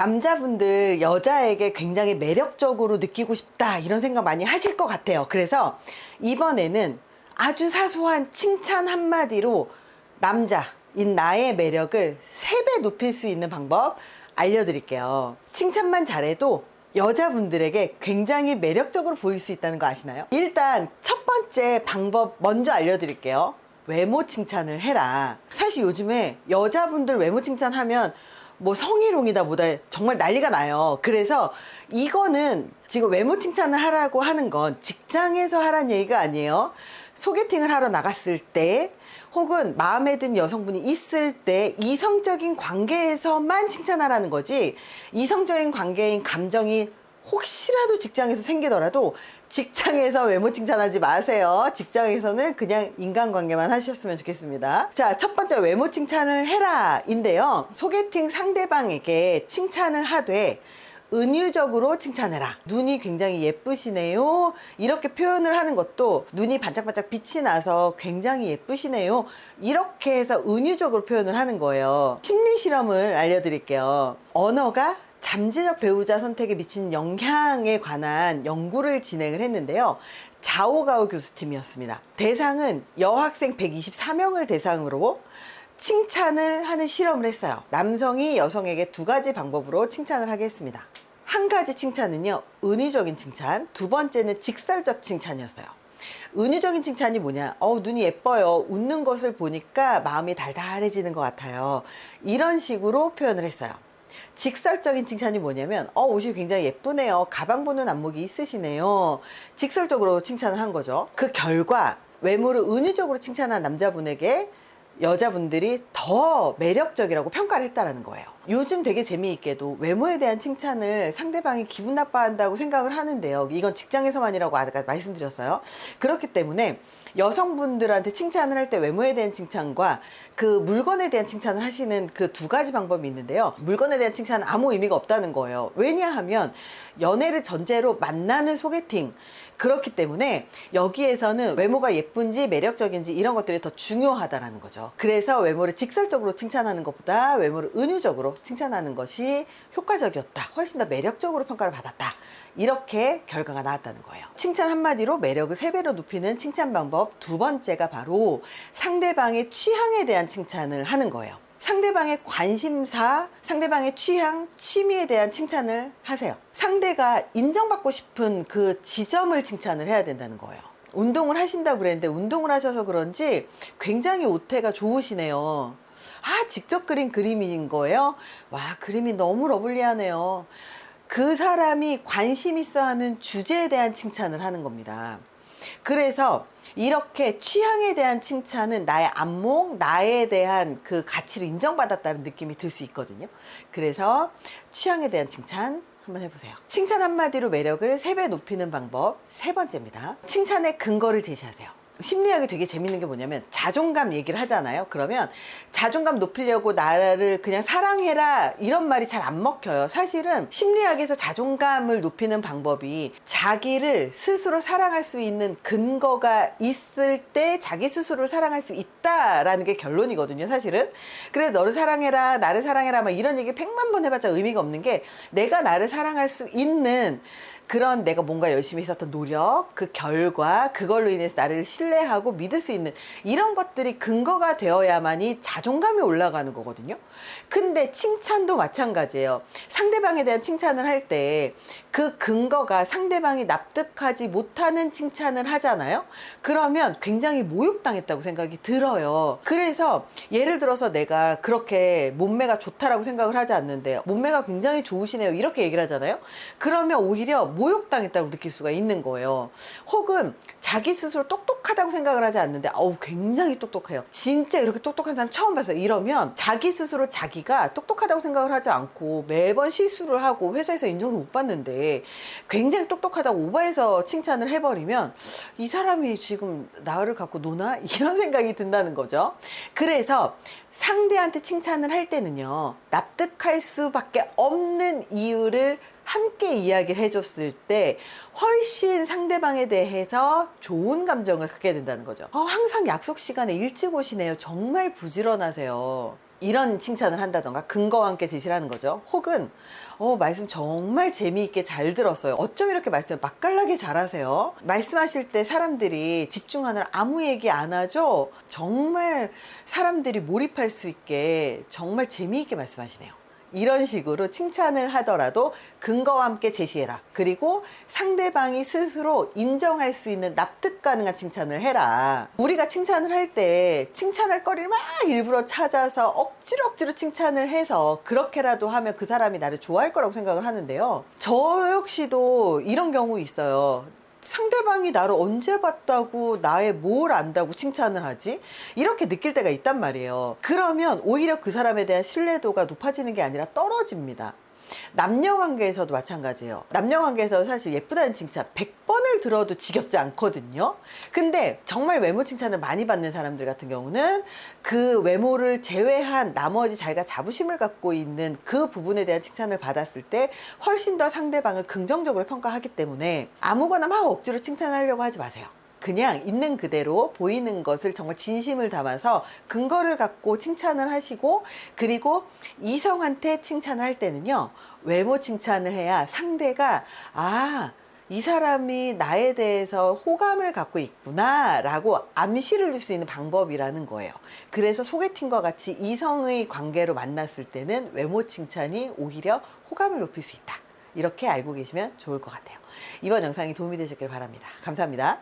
남자분들 여자에게 굉장히 매력적으로 느끼고 싶다 이런 생각 많이 하실 것 같아요. 그래서 이번에는 아주 사소한 칭찬 한마디로 남자인 나의 매력을 3배 높일 수 있는 방법 알려드릴게요. 칭찬만 잘해도 여자분들에게 굉장히 매력적으로 보일 수 있다는 거 아시나요? 일단 첫 번째 방법 먼저 알려드릴게요. 외모 칭찬을 해라. 사실 요즘에 여자분들 외모 칭찬하면 뭐 성희롱이다 뭐다 정말 난리가 나요. 그래서 이거는 지금 외모 칭찬을 하라고 하는 건 직장에서 하라는 얘기가 아니에요. 소개팅을 하러 나갔을 때 혹은 마음에 든 여성분이 있을 때 이성적인 관계에서만 칭찬하라는 거지, 이성적인 관계인 감정이 혹시라도 직장에서 생기더라도 직장에서 외모 칭찬하지 마세요. 직장에서는 그냥 인간관계만 하셨으면 좋겠습니다. 자, 첫 번째 외모 칭찬을 해라 인데요. 소개팅 상대방에게 칭찬을 하되 은유적으로 칭찬해라. 눈이 굉장히 예쁘시네요. 이렇게 표현을 하는 것도 눈이 반짝반짝 빛이 나서 굉장히 예쁘시네요. 이렇게 해서 은유적으로 표현을 하는 거예요. 심리 실험을 알려드릴게요. 언어가 잠재적 배우자 선택에 미치는 영향에 관한 연구를 진행을 했는데요. 자오가오 교수팀이었습니다. 대상은 여학생 124명을 대상으로 칭찬을 하는 실험을 했어요. 남성이 여성에게 2가지 방법으로 칭찬을 하게 했습니다. 한 가지 칭찬은요, 은유적인 칭찬. 두 번째는 직설적 칭찬이었어요. 은유적인 칭찬이 뭐냐? 눈이 예뻐요. 웃는 것을 보니까 마음이 달달해지는 것 같아요. 이런 식으로 표현을 했어요. 직설적인 칭찬이 뭐냐면 옷이 굉장히 예쁘네요. 가방 보는 안목이 있으시네요. 직설적으로 칭찬을 한 거죠. 그 결과 외모를 은유적으로 칭찬한 남자분에게 여자분들이 더 매력적이라고 평가를 했다라는 거예요. 요즘 되게 재미있게도 외모에 대한 칭찬을 상대방이 기분 나빠한다고 생각을 하는데요. 이건 직장에서만이라고 아까 말씀드렸어요. 그렇기 때문에 여성분들한테 칭찬을 할 때 외모에 대한 칭찬과 그 물건에 대한 칭찬을 하시는 그 2가지 방법이 있는데요. 물건에 대한 칭찬은 아무 의미가 없다는 거예요. 왜냐하면 연애를 전제로 만나는 소개팅, 그렇기 때문에 여기에서는 외모가 예쁜지 매력적인지 이런 것들이 더 중요하다라는 거죠. 그래서 외모를 직설적으로 칭찬하는 것보다 외모를 은유적으로 칭찬하는 것이 효과적이었다. 훨씬 더 매력적으로 평가를 받았다. 이렇게 결과가 나왔다는 거예요. 칭찬 한마디로 매력을 3배로 높이는 칭찬 방법 2번째가 바로 상대방의 취향에 대한 칭찬을 하는 거예요. 상대방의 관심사, 상대방의 취향, 취미에 대한 칭찬을 하세요. 상대가 인정받고 싶은 그 지점을 칭찬을 해야 된다는 거예요. 운동을 하신다고 그랬는데 운동을 하셔서 그런지 굉장히 오태가 좋으시네요. 직접 그린 그림인 거예요? 와, 그림이 너무 러블리하네요. 그 사람이 관심 있어 하는 주제에 대한 칭찬을 하는 겁니다. 그래서 이렇게 취향에 대한 칭찬은 나의 안목, 나에 대한 그 가치를 인정받았다는 느낌이 들 수 있거든요. 그래서 취향에 대한 칭찬 한번 해보세요. 칭찬 한마디로 매력을 3배 높이는 방법 3번째입니다. 칭찬의 근거를 제시하세요. 심리학이 되게 재밌는 게 뭐냐면 자존감 얘기를 하잖아요. 그러면 자존감 높이려고 나를 그냥 사랑해라 이런 말이 잘 안 먹혀요. 사실은 심리학에서 자존감을 높이는 방법이 자기를 스스로 사랑할 수 있는 근거가 있을 때 자기 스스로를 사랑할 수 있다라는 게 결론이거든요, 사실은. 그래서 너를 사랑해라, 나를 사랑해라 막 이런 얘기 100만 번 해봤자 의미가 없는 게, 내가 나를 사랑할 수 있는 그런 내가 뭔가 열심히 했었던 노력, 그 결과, 그걸로 인해서 나를 신뢰하고 믿을 수 있는 이런 것들이 근거가 되어야만이 자존감이 올라가는 거거든요. 근데 칭찬도 마찬가지예요. 상대방에 대한 칭찬을 할 때 그 근거가 상대방이 납득하지 못하는 칭찬을 하잖아요. 그러면 굉장히 모욕당했다고 생각이 들어요. 그래서 예를 들어서 내가 그렇게 몸매가 좋다라고 생각을 하지 않는데 몸매가 굉장히 좋으시네요 이렇게 얘기를 하잖아요. 그러면 오히려 모욕당했다고 느낄 수가 있는 거예요. 혹은 자기 스스로 똑똑하다고 생각을 하지 않는데 굉장히 똑똑해요. 진짜 이렇게 똑똑한 사람 처음 봤어요. 이러면 자기 스스로 자기가 똑똑하다고 생각을 하지 않고 매번 실수를 하고 회사에서 인정을 못 받는데 굉장히 똑똑하다고 오버해서 칭찬을 해버리면 이 사람이 지금 나를 갖고 노나? 이런 생각이 든다는 거죠. 그래서 상대한테 칭찬을 할 때는요, 납득할 수밖에 없는 이유를 함께 이야기를 해줬을 때 훨씬 상대방에 대해서 좋은 감정을 갖게 된다는 거죠. 항상 약속 시간에 일찍 오시네요. 정말 부지런하세요. 이런 칭찬을 한다던가 근거와 함께 제시를 하는 거죠. 혹은 말씀 정말 재미있게 잘 들었어요. 어쩜 이렇게 말씀을 맛깔나게 잘하세요? 말씀하실 때 사람들이 집중하느라 아무 얘기 안 하죠? 정말 사람들이 몰입할 수 있게 정말 재미있게 말씀하시네요. 이런 식으로 칭찬을 하더라도 근거와 함께 제시해라. 그리고 상대방이 스스로 인정할 수 있는 납득 가능한 칭찬을 해라. 우리가 칭찬을 할 때 칭찬할 거리를 막 일부러 찾아서 억지로 칭찬을 해서 그렇게라도 하면 그 사람이 나를 좋아할 거라고 생각을 하는데요. 저 역시도 이런 경우 있어요. 상대방이 나를 언제 봤다고 나의 뭘 안다고 칭찬을 하지? 이렇게 느낄 때가 있단 말이에요. 그러면 오히려 그 사람에 대한 신뢰도가 높아지는 게 아니라 떨어집니다. 남녀관계에서도 마찬가지예요. 남녀관계에서 사실 예쁘다는 칭찬 100번을 들어도 지겹지 않거든요. 근데 정말 외모 칭찬을 많이 받는 사람들 같은 경우는 그 외모를 제외한 나머지 자기가 자부심을 갖고 있는 그 부분에 대한 칭찬을 받았을 때 훨씬 더 상대방을 긍정적으로 평가하기 때문에 아무거나 막 억지로 칭찬하려고 하지 마세요. 그냥 있는 그대로 보이는 것을 정말 진심을 담아서 근거를 갖고 칭찬을 하시고, 그리고 이성한테 칭찬을 할 때는요, 외모 칭찬을 해야 상대가 이 사람이 나에 대해서 호감을 갖고 있구나 라고 암시를 줄 수 있는 방법이라는 거예요. 그래서 소개팅과 같이 이성의 관계로 만났을 때는 외모 칭찬이 오히려 호감을 높일 수 있다. 이렇게 알고 계시면 좋을 것 같아요. 이번 영상이 도움이 되셨길 바랍니다. 감사합니다.